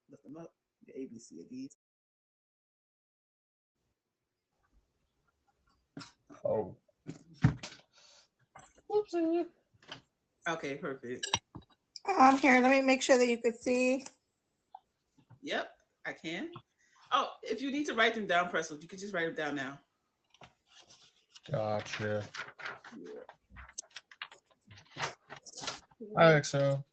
Lift them up. The A, B, C, and D. Oh. Oopsie. Okay, perfect. Here, let me make sure that you could see. Yep, I can. Oh, if you need to write them down, Presley, you could just write them down now. Gotcha. Yeah. I think so.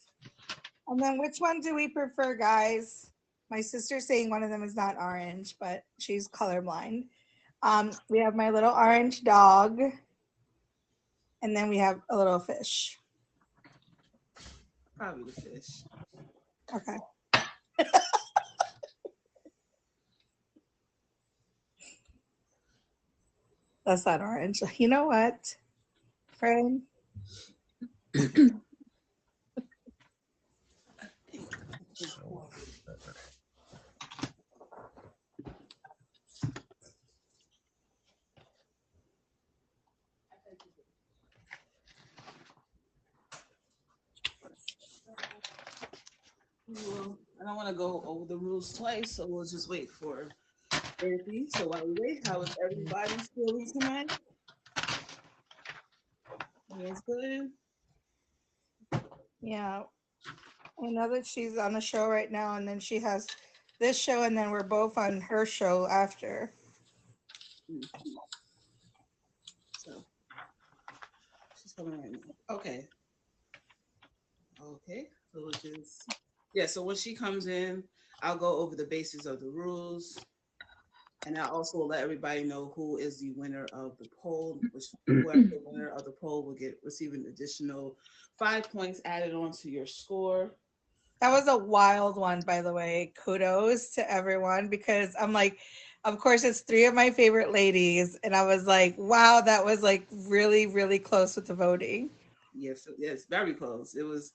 And then which one do we prefer, guys? My sister's saying one of them is not orange, but she's colorblind. We have my little orange dog, and then we have a little fish. Probably the fish. Okay. That's not orange. You know what, friend? So, Well, I don't want to go over the rules twice, so we'll just wait for therapy. So while we wait, how is everybody feeling tonight? Everyone's good? Yeah. I know that she's on a show right now, and then she has this show, and then we're both on her show after. Mm. So she's coming right now. Okay. Okay. So we'll just yeah. So when she comes in, I'll go over the basis of the rules, and I also will let everybody know who is the winner of the poll. Which whoever the winner of the poll will receive an additional 5 points added on to your score. That was a wild one, by the way. Kudos to everyone because I'm like, of course, it's three of my favorite ladies, and I was like, wow, that was like really, really close with the voting. Yes, yes, very close. It was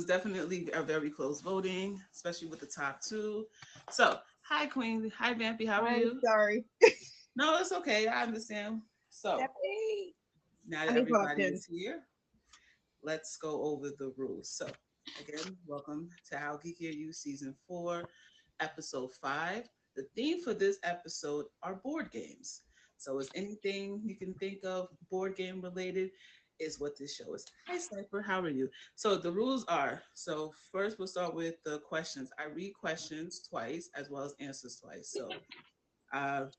definitely a very close voting, especially with the top two. So, hi Queen, hi Vampy, how are I'm you? sorry. No, it's okay. I understand. So Stephanie. now Let that me pop everybody in. is here, let's go over the rules. So again, welcome to How Geeky Are You Season 4, Episode 5. The theme for this episode are board games. So is anything you can think of board game related is what this show is. Hi Sniper, how are you? So the rules are, so first we'll start with the questions. I read questions twice as well as answers twice. So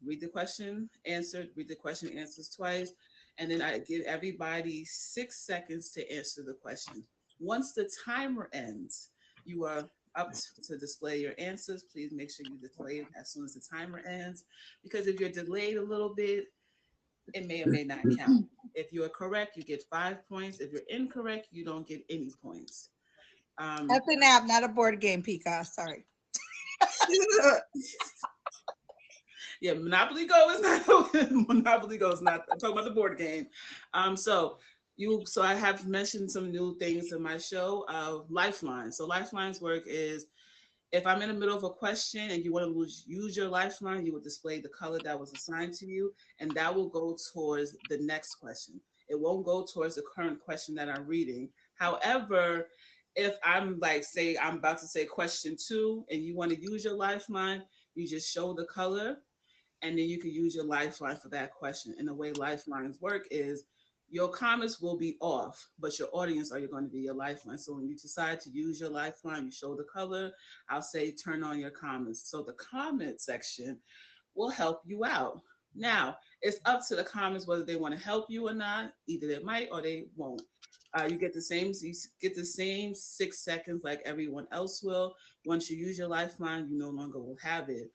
read the question, answered, read the question, answers twice, and then I give everybody 6 seconds to answer the question. Once the timer ends, you are up to display your answers. Please make sure you display it as soon as the timer ends, because if you're delayed a little bit, it may or may not count. If you are correct, you get 5 points. If you're incorrect, you don't get any points. Um, That's an app, not a board game, Pika. Sorry. yeah, Monopoly Go is not Monopoly Go is not. I'm talking about the board game. So I have mentioned some new things in my show. Lifeline. So Lifeline's work is if I'm in the middle of a question and you want to use your lifeline, you will display the color that was assigned to you, and that will go towards the next question. It won't go towards the current question that I'm reading. However, if I'm like, say, I'm about to say question 2, and you want to use your lifeline, you just show the color and then you can use your lifeline for that question. And the way lifelines work is your comments will be off, but your audience are going to be your lifeline. So when you decide to use your lifeline, you show the color. I'll say turn on your comments. So the comment section will help you out. Now it's up to the comments whether they want to help you or not. Either they might or they won't. You get the same 6 seconds like everyone else will. Once you use your lifeline, you no longer will have it.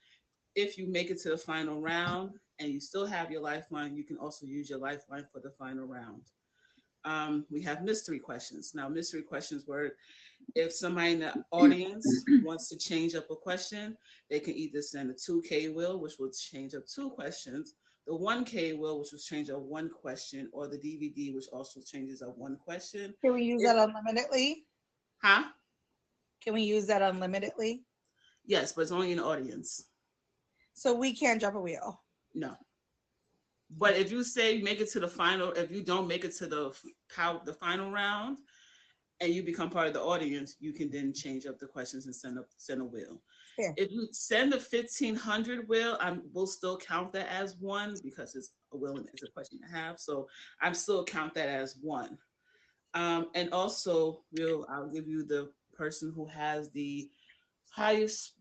If you make it to the final round and you still have your lifeline, you can also use your lifeline for the final round. We have mystery questions. Now, mystery questions were if somebody in the audience wants to change up a question, they can either send a 2K will, which will change up 2 questions, the 1K will, which will change up 1 question, or the DVD, which also changes up 1 question. Can we use If, that unlimitedly? huh? Can we use that unlimitedly? Yes, but it's only in the audience. So we can't jump a wheel. No. But if you say make it to the final, if you don't make it to the final round, and you become part of the audience, you can then change up the questions and send a wheel. Fair. If you send a 1500 wheel, we'll still count that as one because it's a wheel and it's a question and a half. So I'm still count that as one. And also, I'll give you the person who has the highest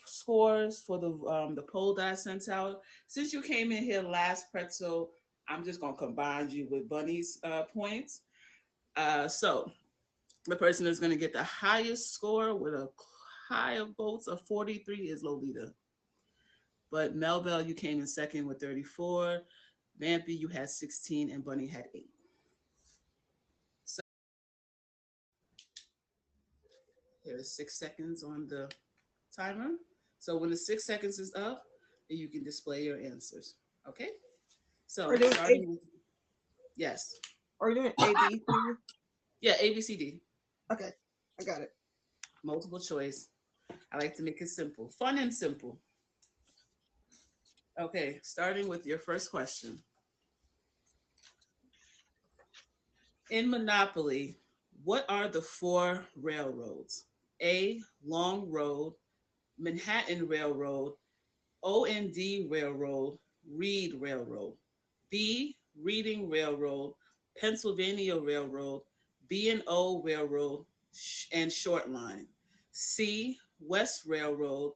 scores for the poll that I sent out. Since you came in here last, Pretzel, I'm just gonna combine you with Bunny's points. So the person that's gonna get the highest score with a high of votes of 43 is Lolita. But Melbell, you came in second with 34. Vampy, you had 16, and Bunny had 8. So here's 6 seconds on the timer. So when the 6 seconds is up, you can display your answers. Okay? So starting with, yes. Are you doing A, B, C? Yeah, A, B, C, D. Okay, I got it. Multiple choice. I like to make it simple, fun and simple. Okay, starting with your first question. In Monopoly, what are the 4 railroads? A, Long Road, Manhattan Railroad, OND Railroad, Reed Railroad. B, Reading Railroad, Pennsylvania Railroad, B&O Railroad, and Short Line. C, West Railroad,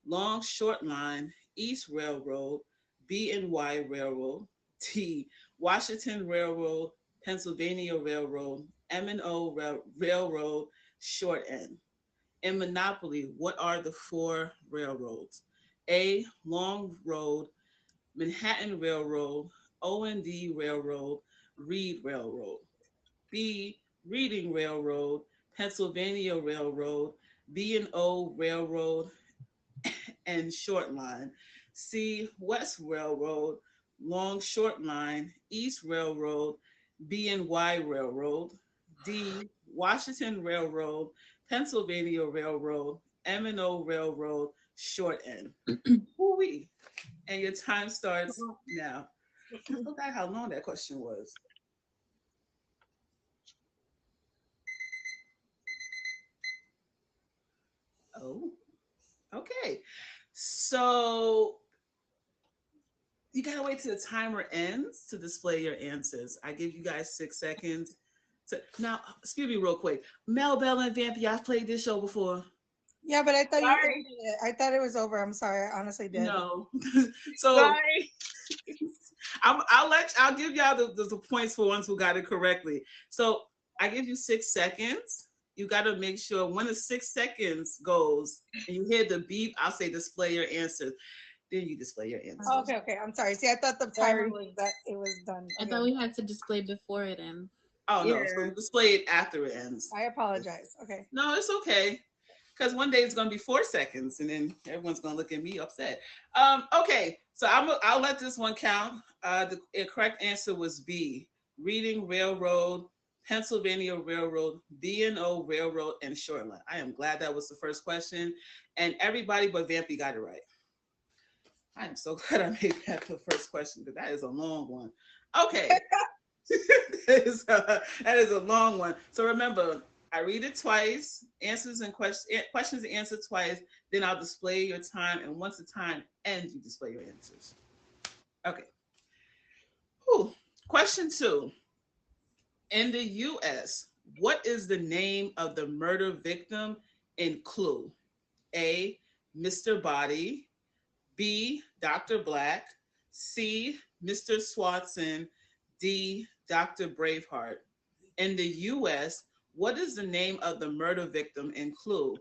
Long Short Line, East Railroad, B&Y Railroad. D, Washington Railroad, Pennsylvania Railroad, M&O Railroad, Short End. In Monopoly, what are the 4 railroads? A, Long Road, Manhattan Railroad, OND Railroad, Reed Railroad. B, Reading Railroad, Pennsylvania Railroad, B&O Railroad, and Short Line. C, West Railroad, Long Short Line, East Railroad, B&Y Railroad. D, Washington Railroad, Pennsylvania Railroad, M&O Railroad, Short End. Woo-wee. And your time starts now. I forgot how long that question was. Oh, okay. So you gotta wait till the timer ends to display your answers. I give you guys 6 seconds. Now, excuse me real quick. Mel, Bell, and Vampy, I've played this show before. Yeah, but I thought Sorry. you. I thought it was over. I'm sorry. I honestly did. No. So Sorry. I'll give y'all the points for ones who got it correctly. So I give you 6 seconds. You got to make sure when the 6 seconds goes and you hear the beep, I'll say display your answers. Then you display your answers. Okay. I'm sorry. See, I thought the timer was that it was done. I thought we had to display before it ends. Oh no, Yeah. so display it after it ends. I apologize. Okay. No, it's okay. Because one day it's gonna be 4 seconds, and then everyone's gonna look at me upset. Okay, so I'll let this one count. The correct answer was B. Reading Railroad, Pennsylvania Railroad, B&O Railroad, and Short Line. I am glad that was the first question, and everybody but Vampy got it right. I am so glad I made that the first question because that is a long one. Okay. that is a long one. So remember, I read it twice, questions and answer twice, then I'll display your time, and once the time ends, you display your answers. Okay. Whew. Question 2. In the US, what is the name of the murder victim in Clue? A, Mr. Body, B, Dr. Black, C, Mr. Swanson, D, Dr. Braveheart. In the US, what is the name of the murder victim in Clue?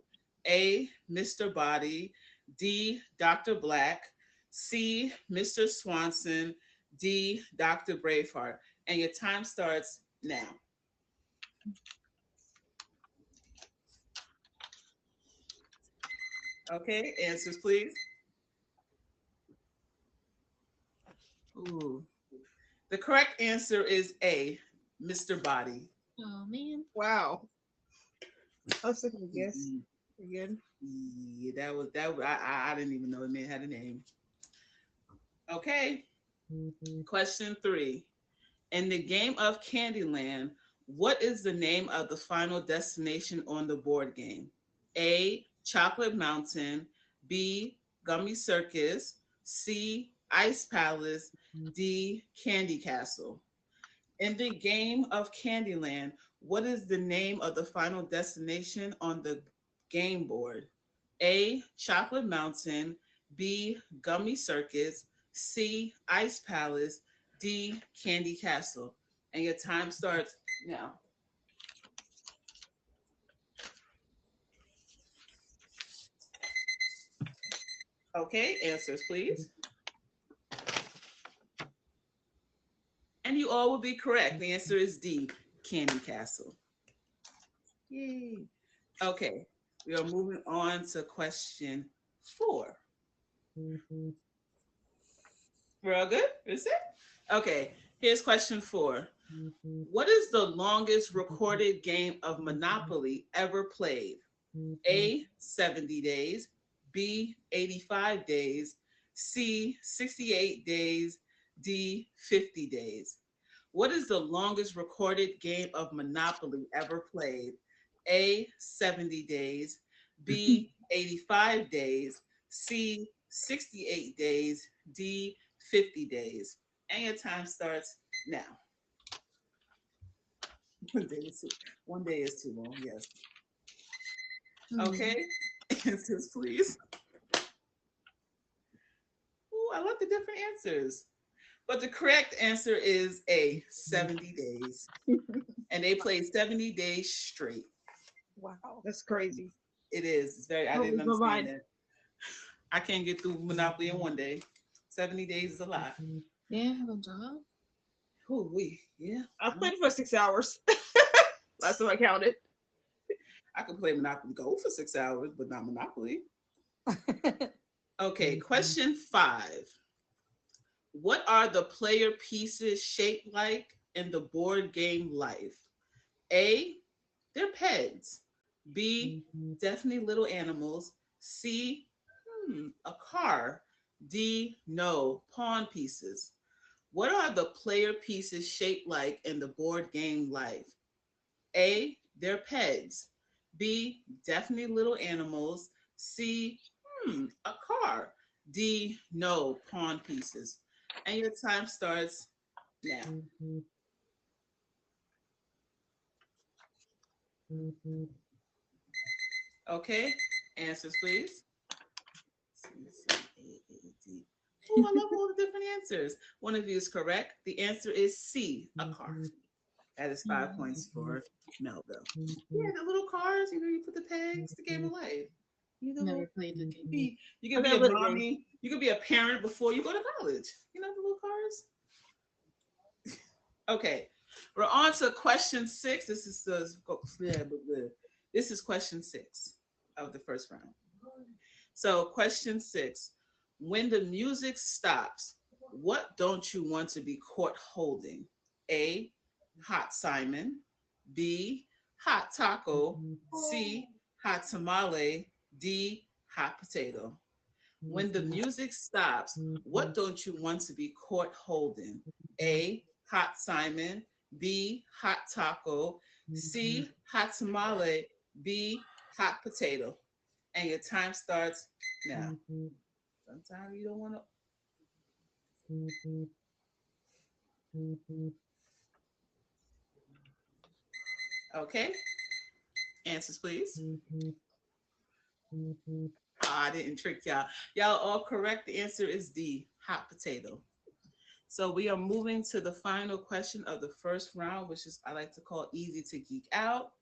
A, Mr. Body, D, Dr. Black, C, Mr. Swanson, D, Dr. Braveheart. And your time starts now. Okay, answers please. Ooh. The correct answer is A, Mr. Body. Oh man. Wow. I was thinking a guess. Mhm. You're good. Yeah, I didn't even know the man had a name. Okay. Question 3. In the game of Candyland, What is the name of the final destination on the board game? A. Chocolate Mountain. B. Gummy Circus. C. Ice Palace. D. Candy Castle. In the game of Candyland, what is the name of the final destination on the game board? A. Chocolate Mountain. B. Gummy Circus. C. Ice Palace. D. Candy Castle. And your time starts now. Okay, answers, please. And you all will be correct. The answer is D. Candy Castle. Yay. Okay, we are moving on to question 4. We're all good? Is it? Okay, here's question 4. What is the longest recorded game of Monopoly ever played? A, 70 days. B, 85 days. C, 68 days. D, 50 days. What is the longest recorded game of Monopoly ever played? A, 70 days. B, 85 days. C, 68 days. D, 50 days. And your time starts now. One day is too long, yes. Okay, answers, please. Ooh, I love the different answers. But the correct answer is A, 70 days. And they played 70 days straight. Wow. That's crazy. It is. It's very, I Oh, didn't my understand mind. that. I can't get through Monopoly in one day. 70 days is a lot. Yeah, have a job. Ooh, yeah. I played for 6 hours. Last time I counted. I could play Monopoly Go for 6 hours, but not Monopoly. Okay, question 5. What are the player pieces shaped like in the board game life? A, they're pegs. B, definitely little animals. C, a car. D, no, pawn pieces. What are the player pieces shaped like in the board game life? A, they're pegs. B, definitely little animals. C, a car. D, no, pawn pieces. And your time starts now. Okay, answers, please. Oh, I love all the different answers. One of you is correct. The answer is C, a car. That is 5 points for Melville. Yeah, the little cars, you put the pegs, the game of life. Never played the game. You can be a mommy, you can be a parent before you go to college. The little cars. Okay, we're on to question 6. This is question 6 of the first round. So question 6, when the music stops, what don't you want to be caught holding? A, hot Simon. B, hot taco. C, hot tamale. D, hot potato. When the music stops, what don't you want to be caught holding? A, hot Simon. B, hot taco. C, hot tamale. B, hot potato. And your time starts now. Sometimes you don't want to. Okay. Answers, please. I didn't trick y'all. Y'all all correct. The answer is D, hot potato. So we are moving to the final question of the first round, which is I like to call easy to geek out.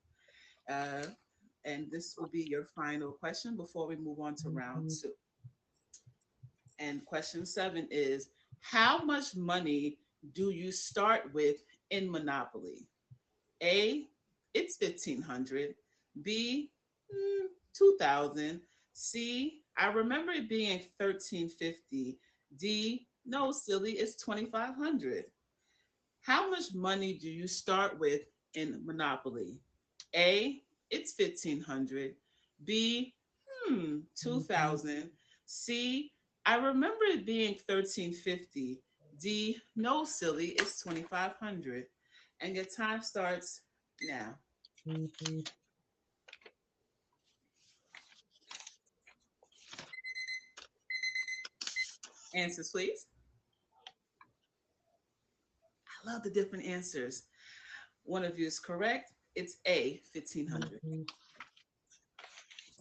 And this will be your final question before we move on to round 2. And question 7 is, how much money do you start with in Monopoly? A, it's 1,500. B, 2,000. C, I remember it being 1,350. D, no, silly, it's 2,500. How much money do you start with in Monopoly? A, it's 1,500. B, 2,000. C, I remember it being 1,350. D, no, silly, it's 2,500. And your time starts now. Answers, please. I love the different answers. One of you is correct. It's A, 1500.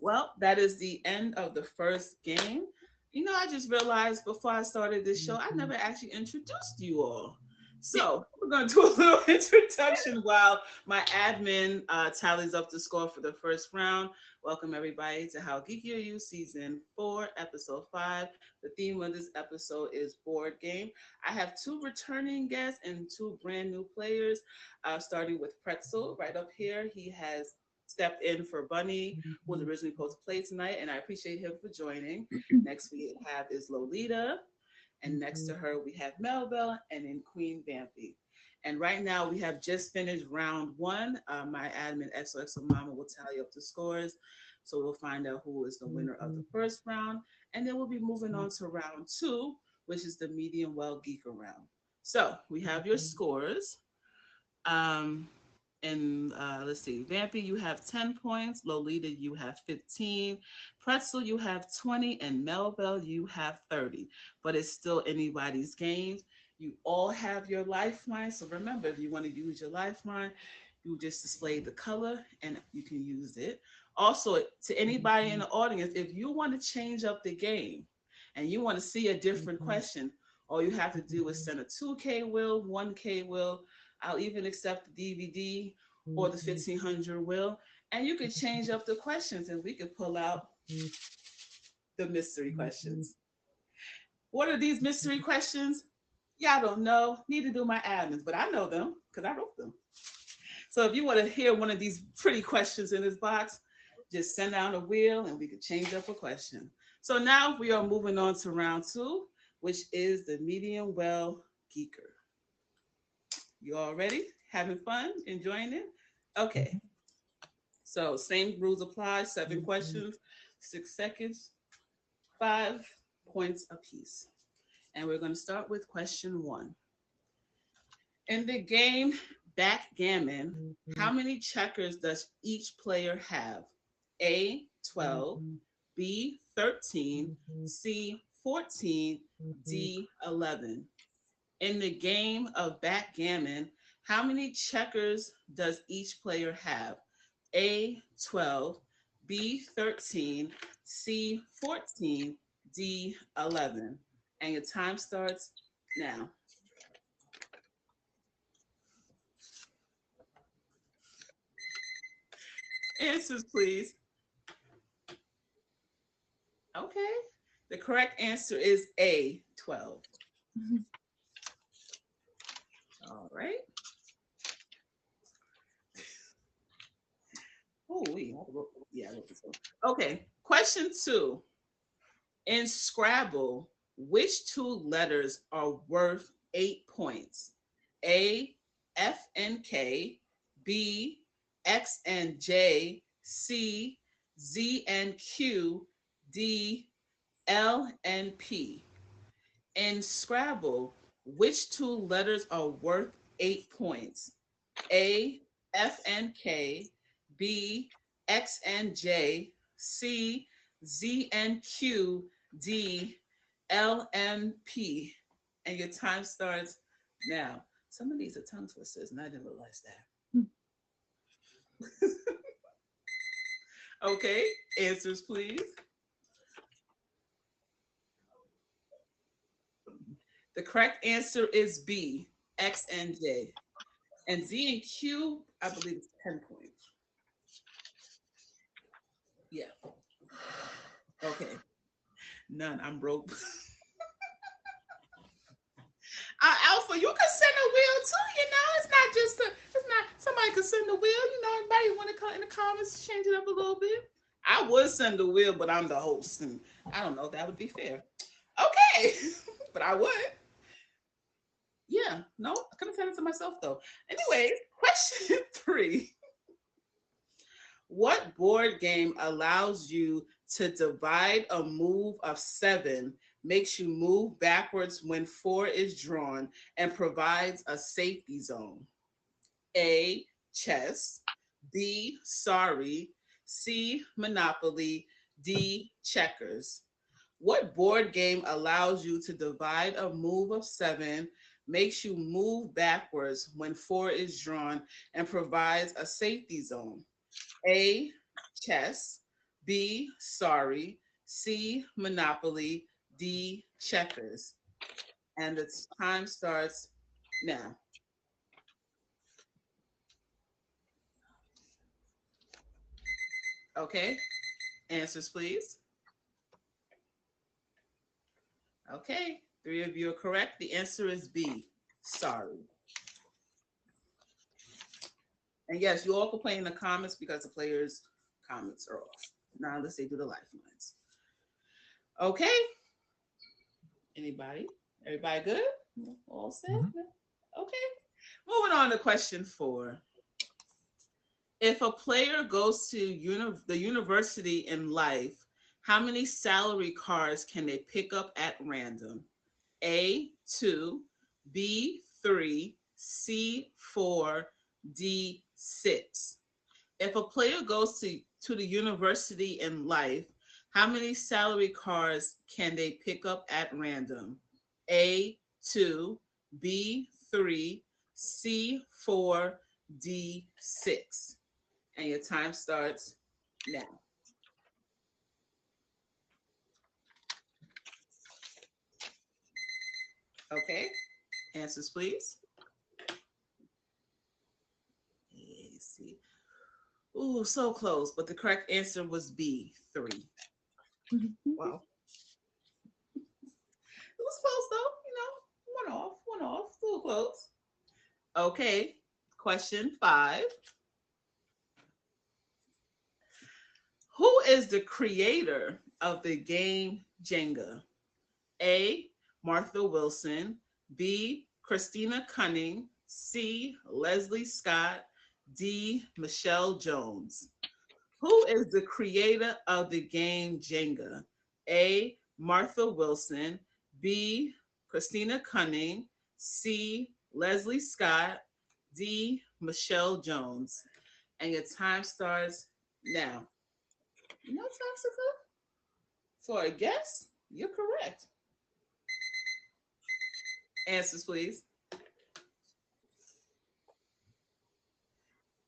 Well, that is the end of the first game. You know, I just realized before I started this show, I never actually introduced you all. So we're going to do a little introduction while my admin tallies up the score for the first round. Welcome, everybody, to How Geeky Are You, Season 4, Episode 5. The theme of this episode is board game. I have 2 returning guests and 2 brand new players, starting with Pretzel right up here. He has stepped in for Bunny, who was originally supposed to play tonight, and I appreciate him for joining. Next we have is Lolita, and next to her we have Melville, and then Queen Vampy. And right now we have just finished round 1. My admin XOXO Mama will tally up the scores, so we'll find out who is the winner of the first round, and then we'll be moving on to round 2, which is the medium well geeker round. So we have your scores. And let's see, Vampy, you have 10 points. Lolita, you have 15. Pretzel, you have 20. And Melville, you have 30. But it's still anybody's game. You all have your lifeline. So remember, if you want to use your lifeline, you just display the color and you can use it. Also, to anybody in the audience, if you want to change up the game and you want to see a different question, all you have to do is send a 2K will, 1K will. I'll even accept the DVD or the 1500 will, and you could change up the questions and we could pull out the mystery questions. What are these mystery questions? Y'all don't know. Neither do my admins, but I know them because I wrote them. So if you want to hear one of these pretty questions in this box, just send out a wheel and we could change up a question. So now we are moving on to round 2, which is the medium well geeker. You all ready? Having fun? Enjoying it? Okay. So same rules apply. 7 questions, 6 seconds, 5 points apiece. And we're going to start with question 1. In the game Backgammon, how many checkers does each player have? A, 12, B, 13, C, 14, D, 11. In the game of backgammon, how many checkers does each player have? A, 12, B, 13, C, 14, D, 11. And your time starts now. Answers, please. Okay. The correct answer is A, 12. All right. Oh, yeah, I wrote this one. Okay. Question 2. In Scrabble, which 2 letters are worth 8 points? A, F and K, B, X and J, C, Z and Q, D, L and P. In Scrabble, which 2 letters are worth 8 points? A, F and K, B, X and J, C, Z and Q, D, L and P. And your time starts now. Some of these are tongue twisters, and I didn't realize that. Okay, answers, please. The correct answer is B, X and J. And Z and Q, I believe it's 10 points. Yeah. Okay. None. I'm broke. Alpha, you can send a wheel too, you know. It's not somebody can send a wheel, you know. Anybody want to come in the comments, change it up a little bit? I would send a wheel, but I'm the host, and I don't know if that would be fair. Okay, but I would. Yeah, no, I couldn't send it to myself though. Anyways, question 3. What board game allows you to divide a move of 7, makes you move backwards when 4 is drawn, and provides a safety zone? A, chess, B, sorry, C, Monopoly, D, checkers. What board game allows you to divide a move of 7, makes you move backwards when 4 is drawn, and provides a safety zone? A, chess, B, sorry, C, Monopoly, D, checkers. And the time starts now. Okay, answers please. Okay, 3 of you are correct. The answer is B, sorry. And yes, you all can play in the comments because the players' comments are off. Now let's say do the lifelines. Okay, anybody? Everybody good? All set? Okay. Moving on to question 4. If a player goes to the university in life, how many salary cards can they pick up at random? A, 2, B, 3, C, 4, D, 6. If a player goes to the university in life, how many salary cards can they pick up at random? A, 2, B, 3, C, 4, D, 6. And your time starts now. Okay, answers please. Let's see. Ooh, so close, but the correct answer was B, 3. Wow. It was close though, one off, still close. Okay, question 5. Who is the creator of the game Jenga? A, Martha Wilson, B, Christina Cunning, C, Leslie Scott, D, Michelle Jones. Who is the creator of the game Jenga? A, Martha Wilson, B, Christina Cunning, C, Leslie Scott, D, Michelle Jones. And your time starts now. No, Toxica? For a guess, you're correct. Answers, please.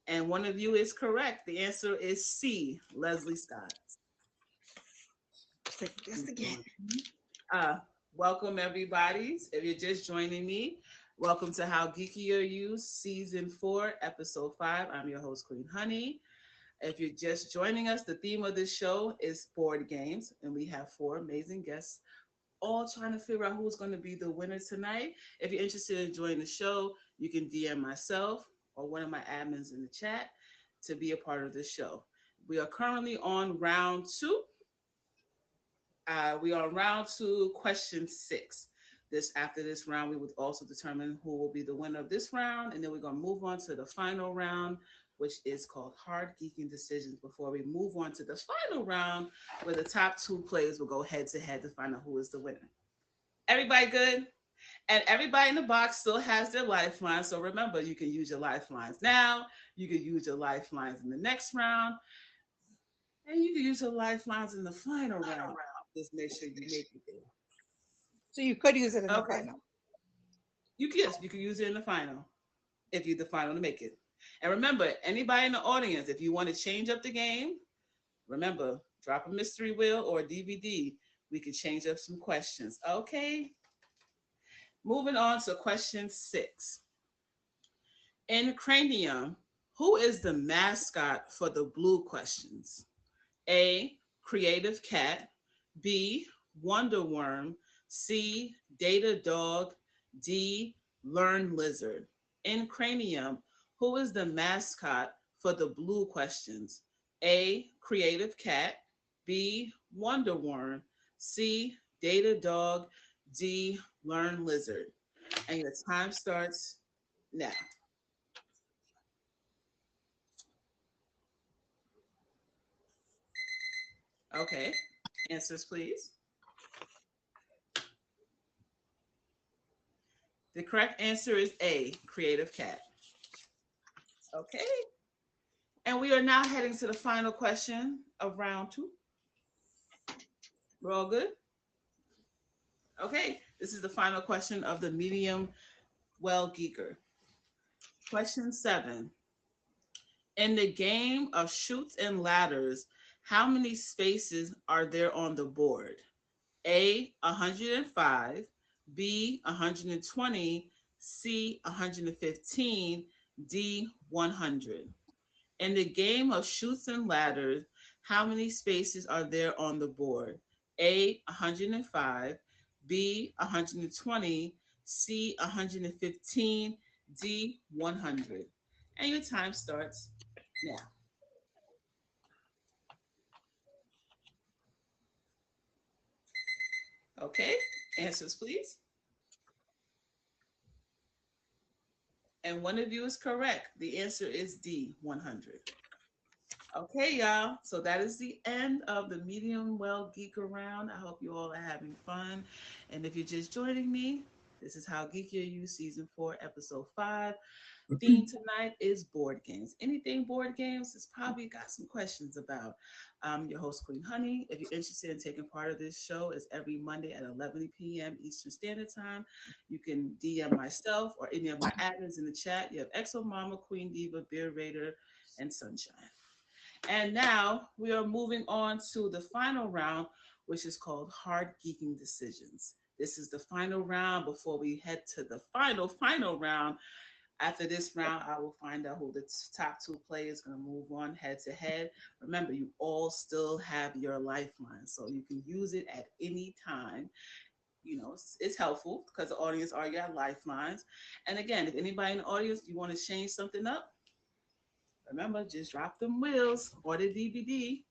And one of you is correct. The answer is C, Leslie Scott. Guess again. Welcome, everybody. If you're just joining me, welcome to How Geeky Are You, Season 4, Episode 5. I'm your host, Queen Honey. If you're just joining us, the theme of this show is board games, and we have 4 amazing guests all trying to figure out who's going to be the winner tonight. If you're interested in joining the show, you can DM myself or one of my admins in the chat to be a part of this show. We are currently on round 2. We are on round 2, question 6. After this round, we would also determine who will be the winner of this round, and then we're going to move on to the final round, which is called Hard Geeking Decisions, before we move on to the final round, where the top 2 players will go head to head to find out who is the winner. Everybody good? And everybody in the box still has their lifelines. So remember, you can use your lifelines now. You can use your lifelines in the next round. And you can use your lifelines in the final round. Just make sure you make it there. So you could use it in the final. You can use it in the final if you're the final to make it. And remember, anybody in the audience, if you want to change up the game, remember, drop a mystery wheel or a DVD. We can change up some questions. Okay. Moving on to question 6. In Cranium, who is the mascot for the blue questions? A, Creative Cat, B, Wonder Worm, C, Data Dog, D, Learn Lizard. In Cranium, who is the mascot for the blue questions? A, Creative Cat, B, Wonder Worm, C, Data Dog, D, Learn Lizard. And your time starts now. Okay, answers please. The correct answer is A, Creative Cat. Okay. And we are now heading to the final question of round two. We're all good? Okay. This is the final question of the medium well geeker. Question 7. In the game of shoots and ladders, how many spaces are there on the board? A, 105, B, 120, C, 115, D, 100. In the game of shoots and ladders, how many spaces are there on the board? A, 105, B, 120, C, 115, D, 100. And your time starts now. Okay, answers please. And one of you is correct. The answer is D, 100. Okay, y'all. So that is the end of the medium well geek around. I hope you all are having fun. And if you're just joining me, this is How Geeky Are You, Season 4, Episode 5. Theme tonight is board games. Anything board games is probably got some questions about. Your host, Queen Honey. If you're interested in taking part of this show, it's every Monday at 11 p.m. Eastern Standard Time. You can DM myself or any of my admins in the chat. You have Exo Mama, Queen Diva, Beer Raider, and Sunshine. And now we are moving on to the final round, which is called Hard Geeking Decisions. This is the final round before we head to the final round. After this round, I will find out who the top two players going to move on head to head. Remember, you all still have your lifeline, so you can use it at any time. You know, it's helpful because the audience are your lifelines. And again, if anybody in the audience, you want to change something up, remember, just drop them wheels or the DVD.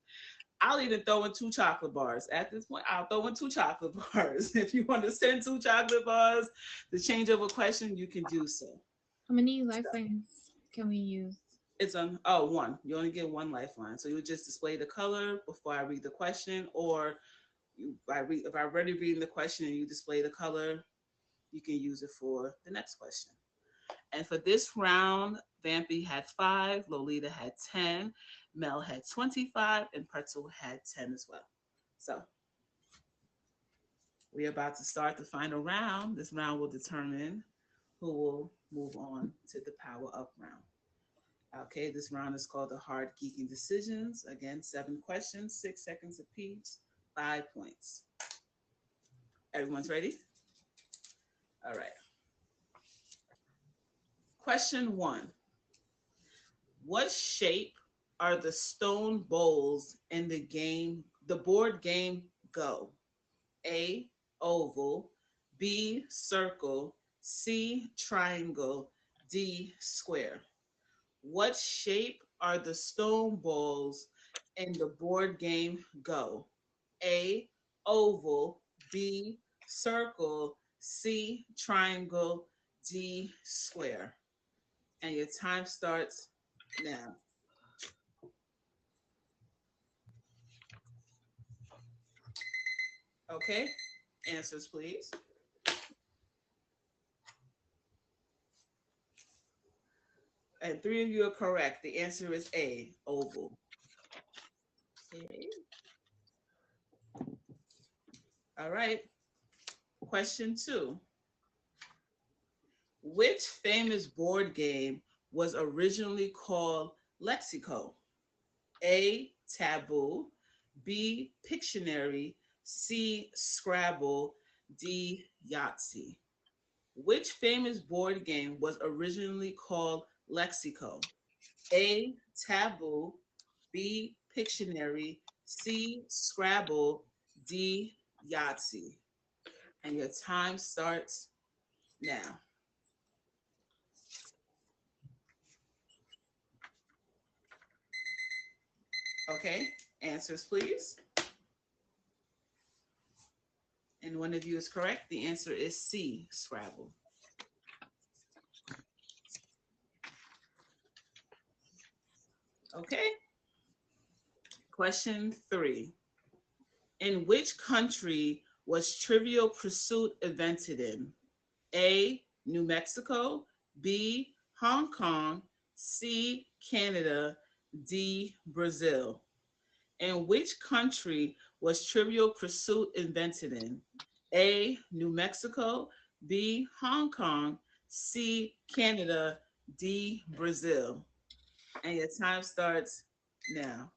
I'll even throw in 2 chocolate bars. At this point, I'll throw in 2 chocolate bars. If you want to send 2 chocolate bars to change up a question, you can do so. How many lifelines can we use? It's on one. You only get 1 lifeline. So you just display the color before I read the question, or if I'm already reading the question and you display the color, you can use it for the next question. And for this round, Vampy had 5, Lolita had 10, Mel had 25, and Pretzel had 10 as well. So we're about to start the final round. This round will determine who will move on to the power up round. Okay, this round is called the Hard Geeking Decisions. Again, 7 questions, 6 seconds apiece, 5 points. Everyone's ready? All right. Question 1. What shape are the stone bowls in the board game Go? A, oval, B, circle, C, triangle, D, square. What shape are the stone balls in the board game Go? A, oval, B, circle, C, triangle, D, square. And your time starts now. Okay, answers please. And 3 of you are correct. The answer is A, oval. Okay. All right. Question 2. Which famous board game was originally called Lexico? A, Taboo, B, Pictionary, C, Scrabble, D, Yahtzee. Which famous board game was originally called Lexico? A, Taboo, B, Pictionary, C, Scrabble, D, Yahtzee. And your time starts now. Okay, answers please. And one of you is correct. The answer is C, Scrabble. Okay. Question 3. In which country was Trivial Pursuit invented in? A, New Mexico, B, Hong Kong, C, Canada, D, Brazil. In which country was Trivial Pursuit invented in? A, New Mexico, B, Hong Kong, C, Canada, D, Brazil. And your time starts now.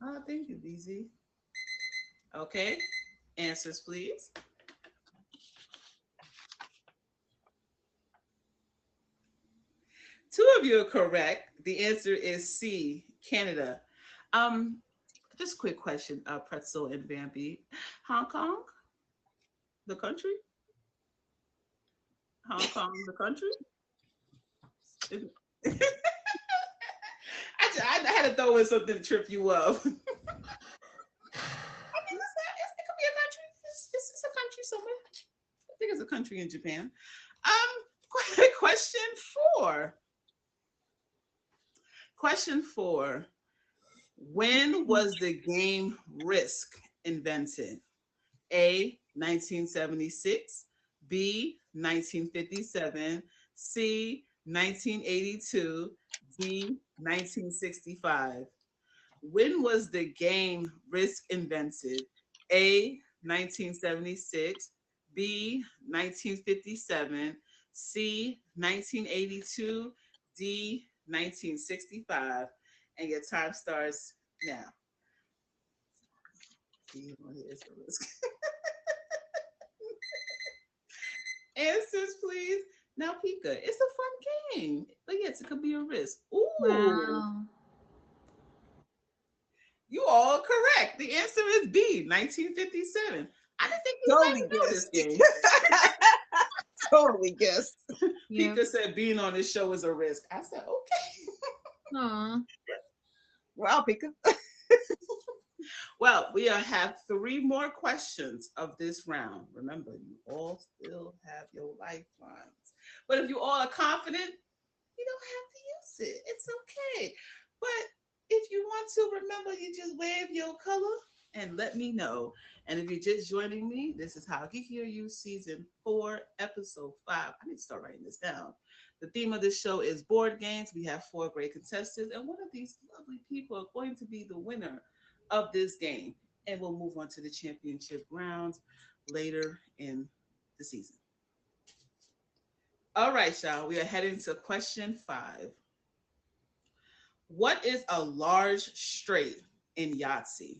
Oh, thank you, BZ. Okay, answers, please. Two of you are correct. The answer is C, Canada. Um, just quick question, Pretzel and Bambi. Hong Kong, the country? Hong Kong, the country? I had to throw in something to trip you up. I mean, it could be a country. It's a country somewhere. I think it's a country in Japan. Question four. Question four. When was the game Risk invented? A, 1976, B, 1957, C, 1982, D, 1965. When was the game Risk invented? A, 1976, B, 1957, C, 1982, D, 1965. And your time starts now. Answers, please. Now, Pika, it's a fun game. But yes, it could be a risk. Ooh. Wow. You all correct. The answer is B, 1957. I didn't think you Totally might know this guessed. game. Totally guessed. Yep. Pika said being on this show is a risk. I said, okay. Aw. Wow, Pika. Well, we have three more questions of this round. Remember, you all still have your lifelines. But if you all are confident, you don't have to use it. It's okay. But if you want to, remember, you just wave your color and let me know. And if you're just joining me, this is How Geeky Are You, Season 4, Episode 5. I need to start writing this down. The theme of this show is board games. We have 4 great contestants, and one of these lovely people are going to be the winner of this game. And we'll move on to the championship rounds later in the season. All right, y'all. We are heading to question 5. What is a large straight in Yahtzee?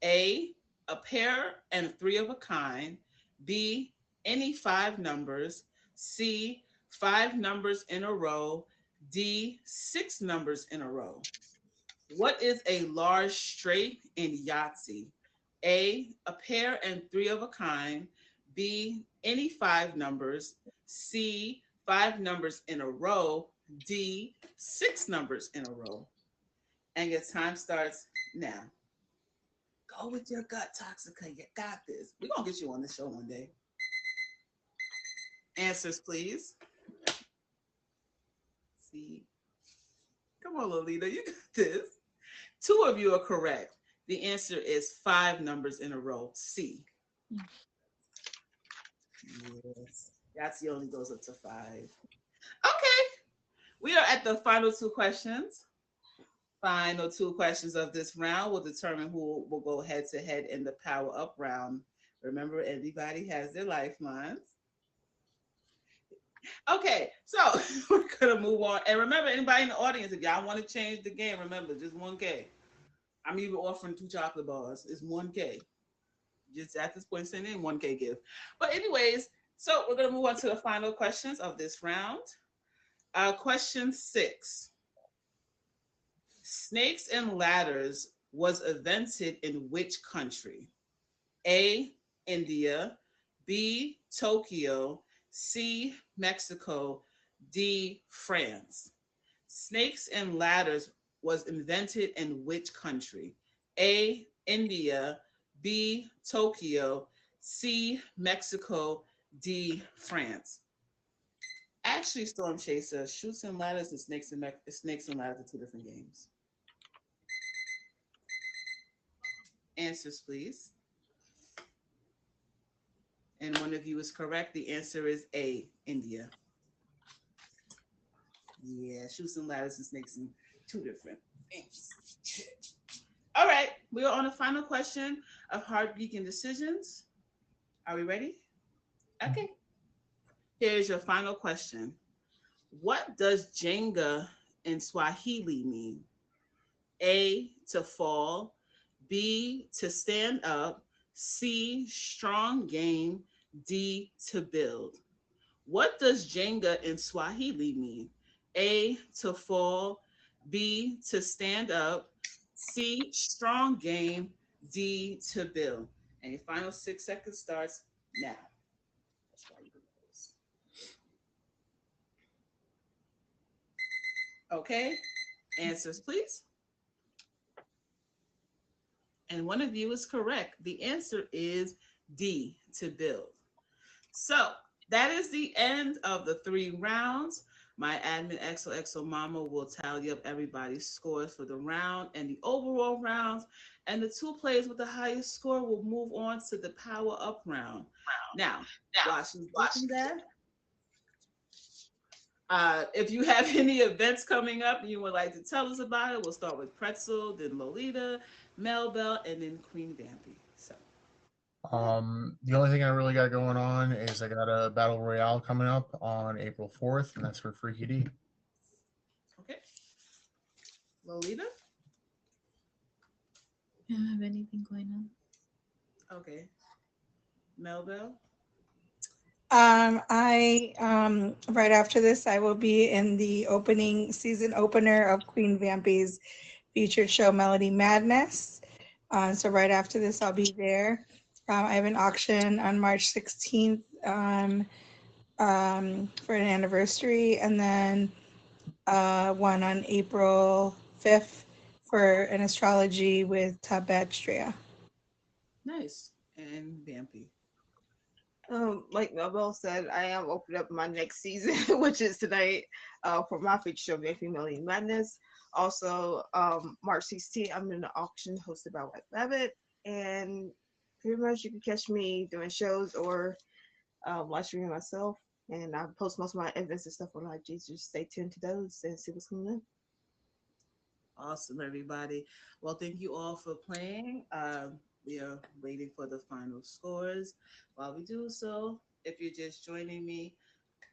A, a pair and 3 of a kind. B, any 5 numbers. C, 5 numbers in a row. D, 6 numbers in a row. What is a large straight in Yahtzee? A, a pair and 3 of a kind. B, any 5 numbers. C, 5 numbers in a row. D, 6 numbers in a row. And your time starts now. Go with your gut, Toxica. You got this. We're going to get you on the show one day. Answers, please. See. Come on, Lolita. You got this. 2 of you are correct. The answer is 5 numbers in a row. C. Yes. Yahtzee only goes up to 5. Okay. We are at the final 2 questions. Final 2 questions of this round will determine who will go head to head in the power up round. Remember, everybody has their lifelines. Okay, so we're gonna move on. And remember, anybody in the audience, if y'all want to change the game, remember, just 1K. I'm even offering 2 chocolate bars. It's 1K. Just at this point, send in 1K gift. But anyways, so we're gonna move on to the final questions of this round. Question 6. Snakes and Ladders was invented in which country? A, India, B, Tokyo, C, Mexico, D, France. Snakes and Ladders was invented in which country? A, India, B, Tokyo, C, Mexico, D, France. Actually, Storm Chaser, Shoots and Ladders and Snakes and Ladders are 2 different games. Answers, please. And one of you is correct. The answer is A, India. Yeah, shoots and ladders and snakes and two different things. All right, we are on the final question of hard geeking decisions. Are we ready? Okay. Here's your final question. What does Jenga in Swahili mean? A, to fall. B, to stand up. C, strong game. D, to build. What does Jenga in Swahili mean? A, to fall. B, to stand up. C, strong game. D, to build. And your final 6 seconds starts now. That's why you do this. Okay, answers, please. And one of you is correct. The answer is D, to build. So that is the end of the 3 rounds. My admin XOXO Mama will tally up everybody's scores for the round and the overall rounds. And the 2 players with the highest score will move on to the power up round. Now, while she's doing that, if you have any events coming up and you would like to tell us about it, we'll start with Pretzel, then Lolita, Melbell, and then Queen Vampy. So, The only thing I really got going on is I got a battle royale coming up on April 4th, and that's for Freaky D. okay. Lolita? I don't have anything going on. Okay. Melbell? I right after this, I will be in the opening season opener of Queen Vampy's featured show Melody Madness. So right after this, I'll be there. I have an auction on March 16th for an anniversary, and then one on April 5th for an astrology with Tabetria. Nice. And Vampy? Like Mabel said, I am opening up my next season, which is tonight, for my feature show, Vampy Melody Madness. Also, March 16th, I'm in an auction hosted by White Rabbit, and pretty much you can catch me doing shows or live streaming myself. And I post most of my events and stuff on IG. Just stay tuned to those and see what's coming in. Awesome, everybody. Well, thank you all for playing. We are waiting for the final scores. While we do so, if you're just joining me,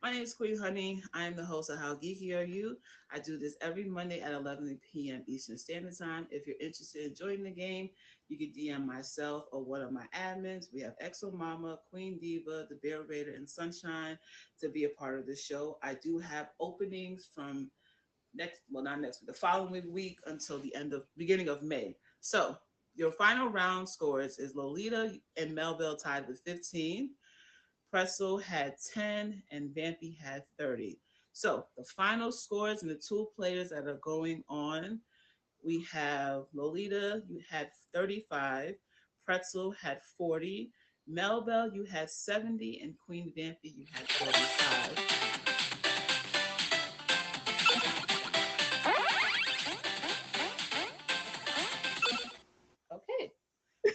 my name is Queen Honey. I am the host of How Geeky Are You? I do this every Monday at 11 p.m. Eastern Standard Time. If you're interested in joining the game, you can DM myself or one of my admins. We have Exo Mama, Queen Diva, the Bear Raider, and Sunshine to be a part of the show. I do have openings from the following week until the beginning of May. So your final round scores is Lolita and Melville tied with 15. Pretzel had 10 and Vampy had 30. So the final scores and the 2 players that are going on, we have Lolita, you had 35. Pretzel had 40. Melbell, you had 70. And Queen Vampy, you had 45. Okay.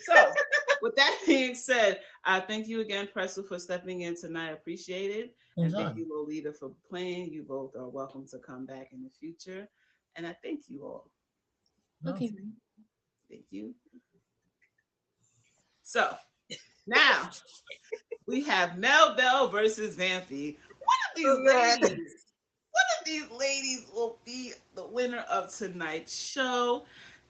So, with that being said, thank you again, Pretzel, for stepping in tonight. I appreciate it. And thank you, Lolita, for playing. You both are welcome to come back in the future. And I thank you all. Okay. Thank you. So, now we have Mel Bell versus Vampy. One of these ladies will be the winner of tonight's show.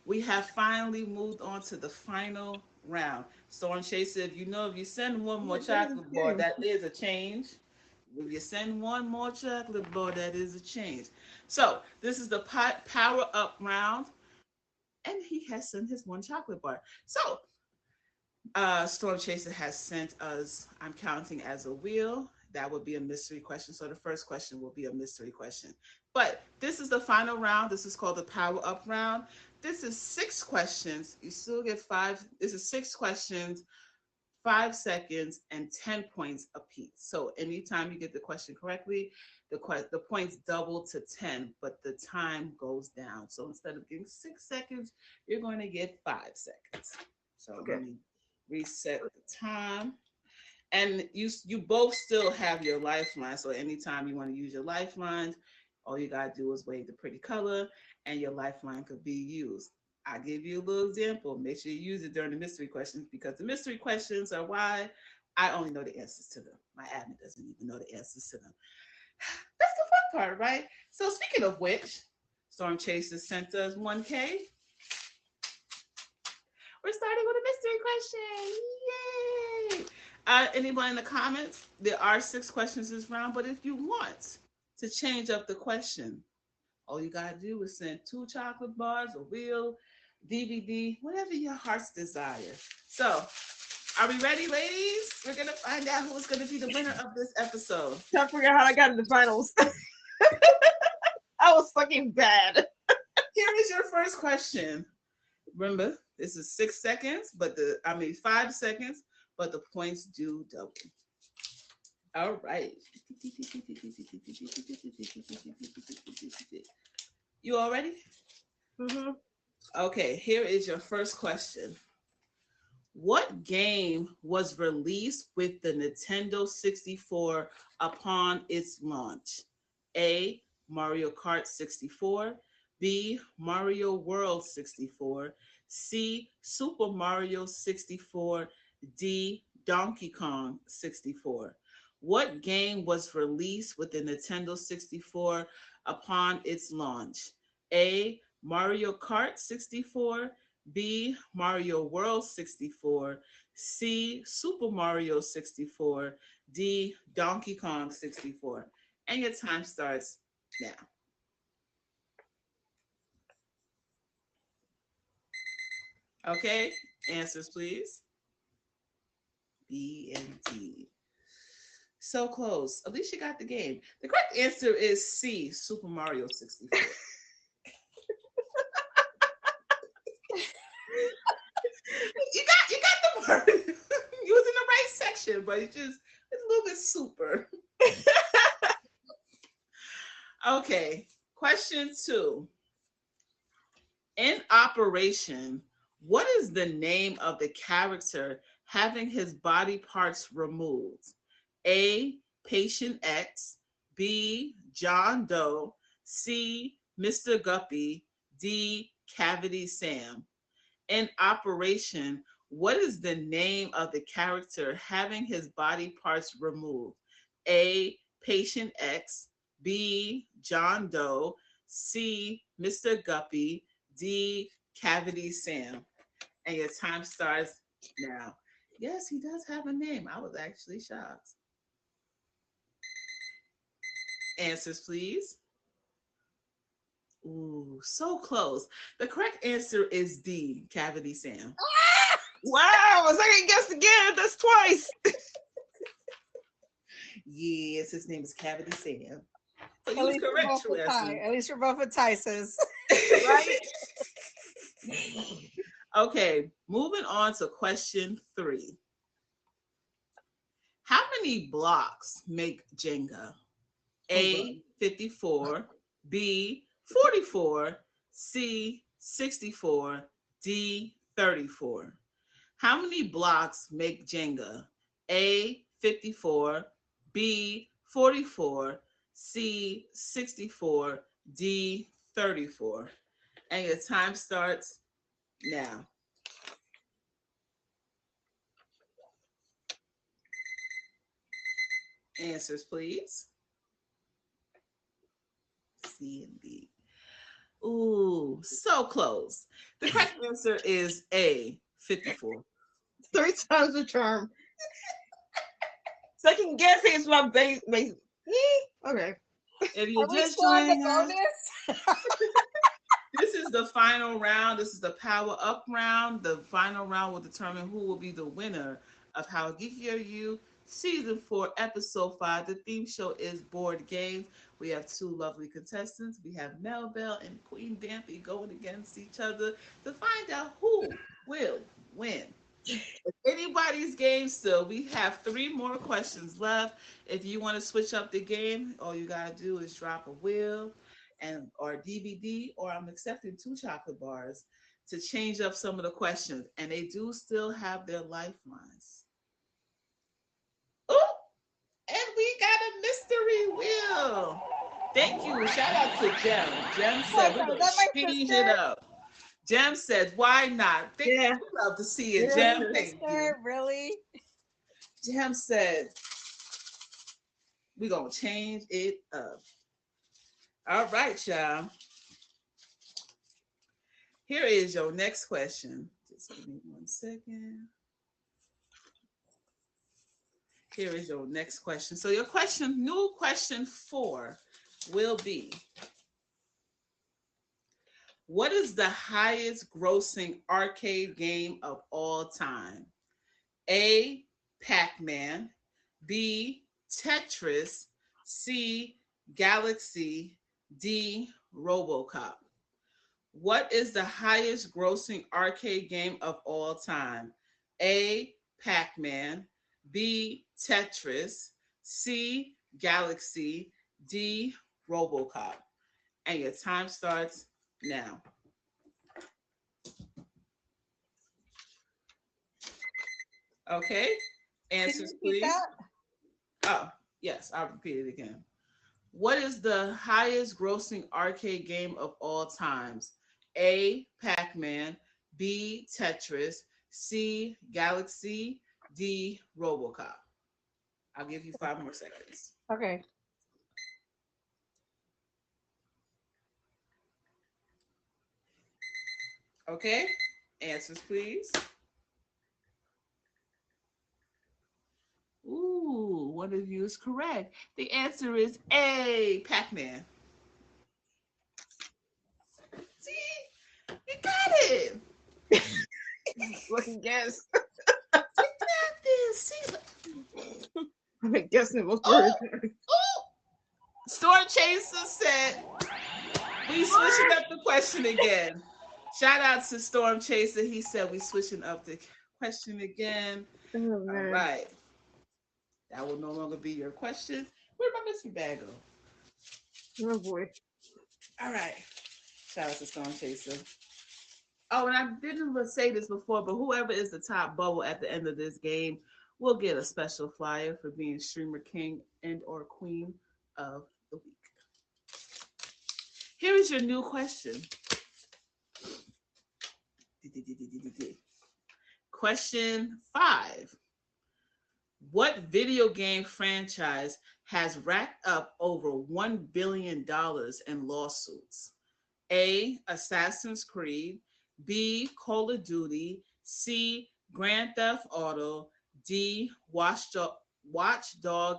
We have finally moved on to the final round. Storm Chaser, if you send one more chocolate bar, that is a change. If you send one more chocolate bar, that is a change. So this is the power up round, and he has sent his one chocolate bar. So Storm Chaser has sent us, I'm counting as a wheel. That would be a mystery question. So the first question will be a mystery question. But this is the final round. This is called the power up round. This is 6 questions. You still get 5. This is 6 questions, 5 seconds, and 10 points apiece. So anytime you get the question correctly, the points double to 10, but the time goes down. So instead of getting 6 seconds, you're going to get 5 seconds. So let me reset the time. And you both still have your lifeline. So anytime you want to use your lifelines, All you gotta do is wave the pretty color and your lifeline could be used. I'll give you a little example. Make sure you use it during the mystery questions because the mystery questions are why I only know the answers to them. My admin doesn't even know the answers to them. That's the fun part, right? So speaking of which, Storm Chasers sent us 1K. We're starting with a mystery question. Yay! Anybody in the comments? There are 6 questions this round, but if you want to change up the question, all you gotta do is send 2 chocolate bars, a wheel, DVD, whatever your heart's desire. So, are we ready, ladies? We're gonna find out who's gonna be the winner of this episode. Trying to figure out how I got in the finals. I was fucking bad. Here is your first question. Remember, this is 6 seconds, but 5 seconds, but the points do double. All right. You all ready? Mm-hmm. Okay, here is your first question. What game was released with the Nintendo 64 upon its launch? A. Mario Kart 64. B. Mario World 64. C. Super Mario 64. D. Donkey Kong 64. What game was released with the Nintendo 64 upon its launch? A. Mario Kart 64. B. Mario World 64. C. Super Mario 64. D. Donkey Kong 64. And your time starts now. Okay, answers please. B and D. So close. At least you got the game. The correct answer is C. Super Mario 64. you got the word. You was in the right section, but it's a little bit super. Okay, question 2. In Operation, what is the name of the character having his body parts removed? A. Patient X. B. John Doe. C. Mr. Guppy. D. Cavity Sam. In Operation, what is the name of the character having his body parts removed? A. Patient X. B. John Doe. C. Mr. Guppy. D. Cavity Sam. And your time starts now. Yes, he does have a name. I was actually shocked. Answers, please. Ooh, so close. The correct answer is D. Cavity Sam. Wow, a second guess again. That's twice. Yes, his name is Cavity Sam. So At you was least correct, we're both with Ty. Leslie. At least we're both with Ty, sis. Right? Okay, moving on to question 3. How many blocks make Jenga? A, 54, B, 44, C, 64, D, 34. How many blocks make Jenga? A, 54, B, 44, C, 64, D, 34. And your time starts now. Answers, please. C and D. Ooh, so close. The correct answer is A, 54. 3 times the charm. Second guessing is my base. Okay. If you're Are we just still on the joining us, bonus? this is the final round. This is the power up round. The final round will determine who will be the winner of How Geeky Are You? Season 4, Episode 5. The theme show is Board Games. We have 2 lovely contestants. We have Mel Bell and Queen Dampy going against each other to find out who will win. If anybody's game still, we have 3 more questions left. If you want to switch up the game, all you gotta do is drop a wheel or DVD, or I'm accepting 2 chocolate bars to change up some of the questions. And they do still have their lifelines. Oh, and we got a mystery wheel. Thank you. Shout out to Jem. Jem Oh my said we're God, gonna is that my change it sister? up. Jem said, "Why not?" Think Yeah. we love to see it. Yeah. Jem, thank you. Sister, really? Jem said, "We're gonna change it up." All right, y'all. Here is your next question. Just give me 1 second. Here is your next question. So your question, new question 4 will be, what is the highest grossing arcade game of all time? A, Pac-Man, B, Tetris, C, Galaxy, D, RoboCop. What is the highest grossing arcade game of all time? A, Pac-Man, B, Tetris, C, Galaxy, D, RoboCop. And your time starts now. Okay, Can you answers repeat please. that? Oh, yes, I'll repeat it again. What is the highest grossing arcade game of all times? A, Pac-Man, B, Tetris, C, Galaxy, D, RoboCop. I'll give you 5 more seconds. Okay. Okay, answers please. Ooh, one of you is correct. The answer is A, Pac-Man. See, you got it. Lucky guess. You got this. See, I've been guessing most oh, words. oh. Storm Chaser said, we switching up the question again. Shout out to Storm Chaser. He said we switching up the question again. Oh, All man. right. That will no longer be your question. Where'd my mystery bag go? Oh boy. All right. Shout out to Storm Chaser. Oh, and I didn't say this before, but whoever is the top bubble at the end of this game will get a special flyer for being streamer king and or queen of the week. Here is your new question. Question 5. What video game franchise has racked up over $1 billion in lawsuits? A, Assassin's Creed, B, Call of Duty, C, Grand Theft Auto, D, Watchdog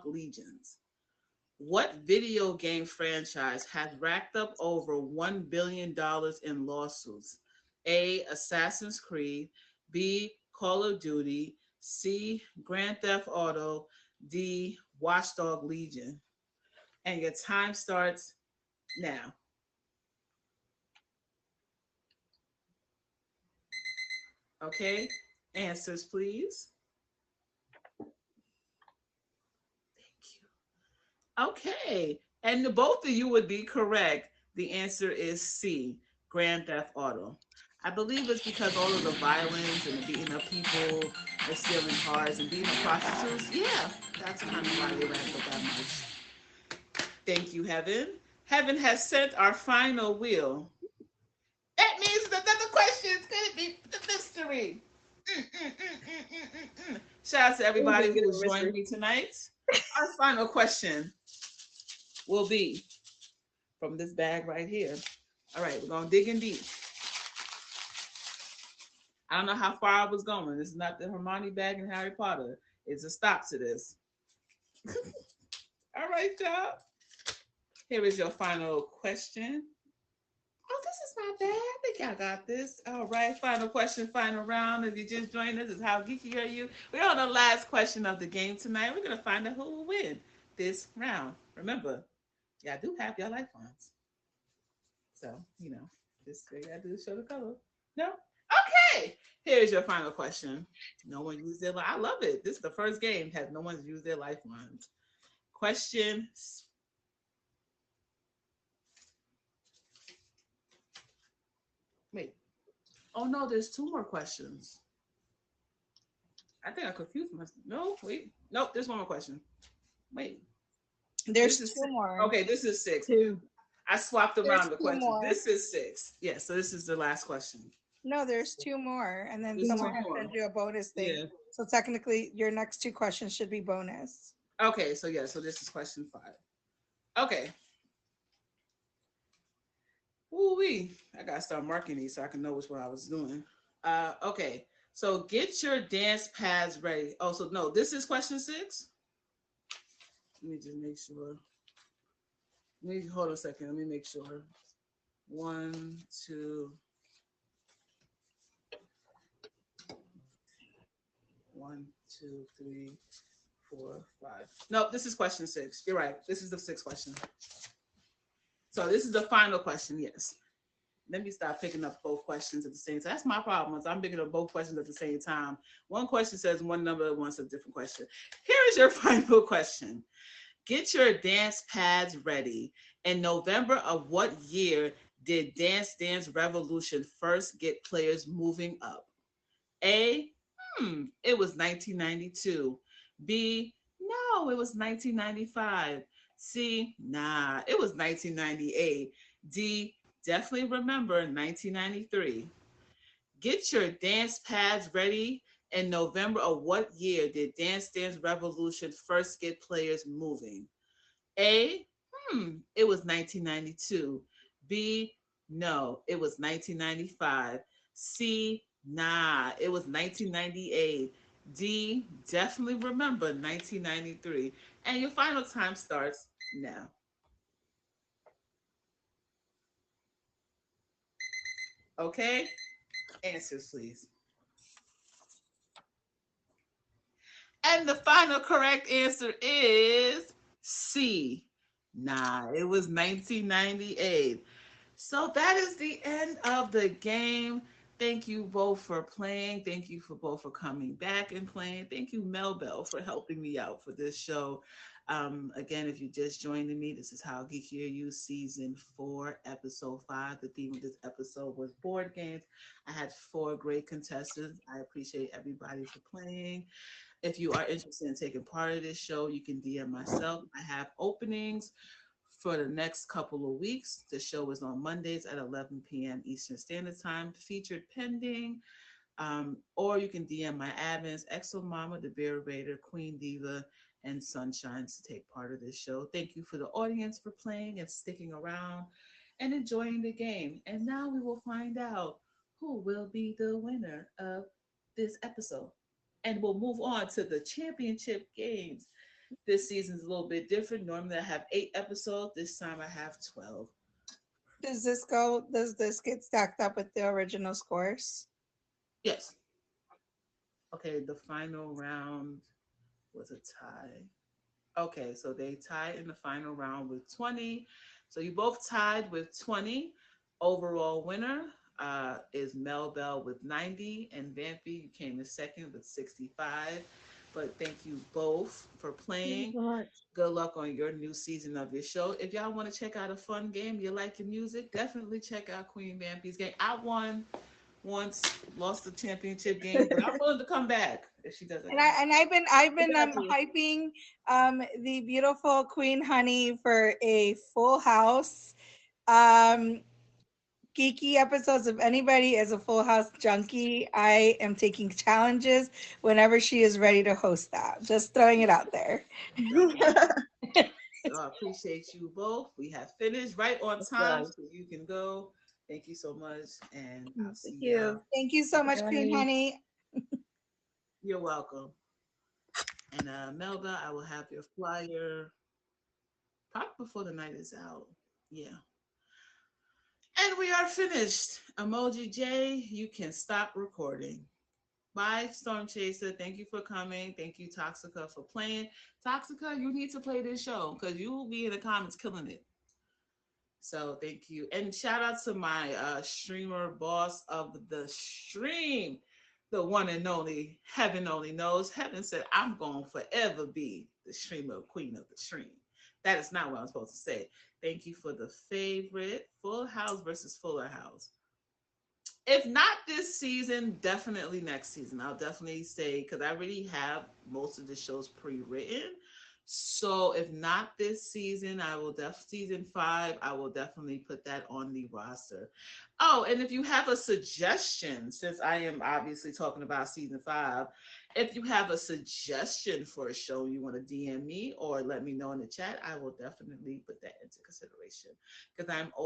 Legions. What video game franchise has racked up over $1 billion in lawsuits? A, Assassin's Creed, B, Call of Duty, C, Grand Theft Auto, D, Watchdog Legion. And your time starts now. Okay, answers please. Thank you. Okay, and both of you would be correct. The answer is C, Grand Theft Auto. I believe it's because all of the violence and the beating up people, the stealing cars and beating up prostitutes. Yeah, that's kind of why they ranked up that much. Thank you, Heaven. Heaven has sent our final wheel. That means that the question is going to be the mystery. Shout out to everybody who joined me tonight. Our final question will be from this bag right here. All right, we're going to dig in deep. I don't know how far I was going. This is not the Hermione bag in Harry Potter. It's a stop to this. All right, y'all. Here is your final question. Oh, this is not bad. I think y'all got this. All right, final question, final round. If you just joined us, is how geeky are you? We're on the last question of the game tonight. We're going to find out who will win this round. Remember, y'all do have your lifelines. So, just all you got to do is show the color. No? Okay. Here's your final question. No one used their I love it. This is the first game has no one's used their lifelines. Question. Wait. Oh no, there's 2 more questions. I think I confused myself. No, wait. Nope, there's 1 more question. Wait. There's This is two more. okay. This is 6. Two. I swapped There's around the two question. more. This is 6. Yes. So this is the last question. No, there's two more, and then There's someone 2 has more. to do a bonus thing. Yeah. So technically, your next two questions should be bonus. Okay. So yeah. So this is question 5. Okay. Ooh wee. I gotta start marking these so I can know which one I was doing. Okay. So get your dance pads ready. Oh, so no, this is question 6. Let me just make sure. Let me hold on a second. Let me make sure. 1, 2. 1, 2, 3, 4, 5. Nope, this is question 6. You're right. This is the 6th question. So this is the final question. Yes. Let me stop picking up both questions at the same time. That's my problem. Is I'm picking up both questions at the same time. One question says one number, one says a different question. Here is your final question. Get your dance pads ready. In November of what year did Dance Dance Revolution first get players moving up? A, it was 1992. B, no, it was 1995. C, nah, it was 1998. D, definitely remember 1993. Get your dance pads ready. In November of what year did Dance Dance Revolution first get players moving? A, it was 1992. B, no, it was 1995. C, nah, it was 1998. D, definitely remember 1993. And your final time starts now. Okay? Answers, please. And the final correct answer is C. Nah, it was 1998. So that is the end of the game. Thank you both for playing. Thank you for both for coming back and playing. Thank you, Mel Bell, for helping me out for this show. Again, if you just joining me, this is How Geeky Are You, Season 4, Episode 5. The theme of this episode was board games. I had 4 great contestants. I appreciate everybody for playing. If you are interested in taking part of this show, you can DM myself. I have openings for the next couple of weeks. The show is on Mondays at 11 p.m. Eastern Standard Time, featured pending. Or you can DM my admins, Exo Mama, the Bear Raider, Queen Diva, and Sunshine to take part of this show. Thank you for the audience for playing and sticking around and enjoying the game. And now we will find out who will be the winner of this episode. And we'll move on to the championship games. This season's a little bit different. Normally I have 8 episodes. This time I have 12. Does this get stacked up with the original scores? Yes. Okay, the final round was a tie. Okay, so they tied in the final round with 20. So you both tied with 20. Overall winner is Mel Bell with 90, and Vampy, you came in second with 65. But thank you both for playing. Good luck on your new season of your show. If y'all want to check out a fun game, you like your music, definitely check out Queen Vampy's game. I won once, lost the championship game, but I'm willing to come back if she doesn't. And I've been hyping the beautiful Queen Honey for a full house. Geeky episodes. If anybody is a Full House junkie, I am taking challenges whenever she is ready to host that. Just throwing it out there. So I appreciate you both. We have finished right on time, so you can go. Thank you so much, and I'll see you. Thank you so much, Queen Honey. You're welcome. And Melba, I will have your flyer probably before the night is out. Yeah. And we are finished. Emoji J, you can stop recording. Bye, Storm Chaser. Thank you for coming. Thank you, Toxica, for playing. Toxica, you need to play this show because you will be in the comments killing it. So thank you. And shout out to my streamer boss of the stream, the one and only, Heaven only knows. Heaven said, I'm going to forever be the streamer queen of the stream. That is not what I'm supposed to say. Thank you for the favorite. Full House versus Fuller House. If not this season, definitely next season. I'll definitely say, because I already have most of the shows pre-written. So if not this season, I will season 5, I will definitely put that on the roster. Oh, and if you have a suggestion, since I am obviously talking about season 5, if you have a suggestion for a show you want to DM me or let me know in the chat, I will definitely put that into consideration because I'm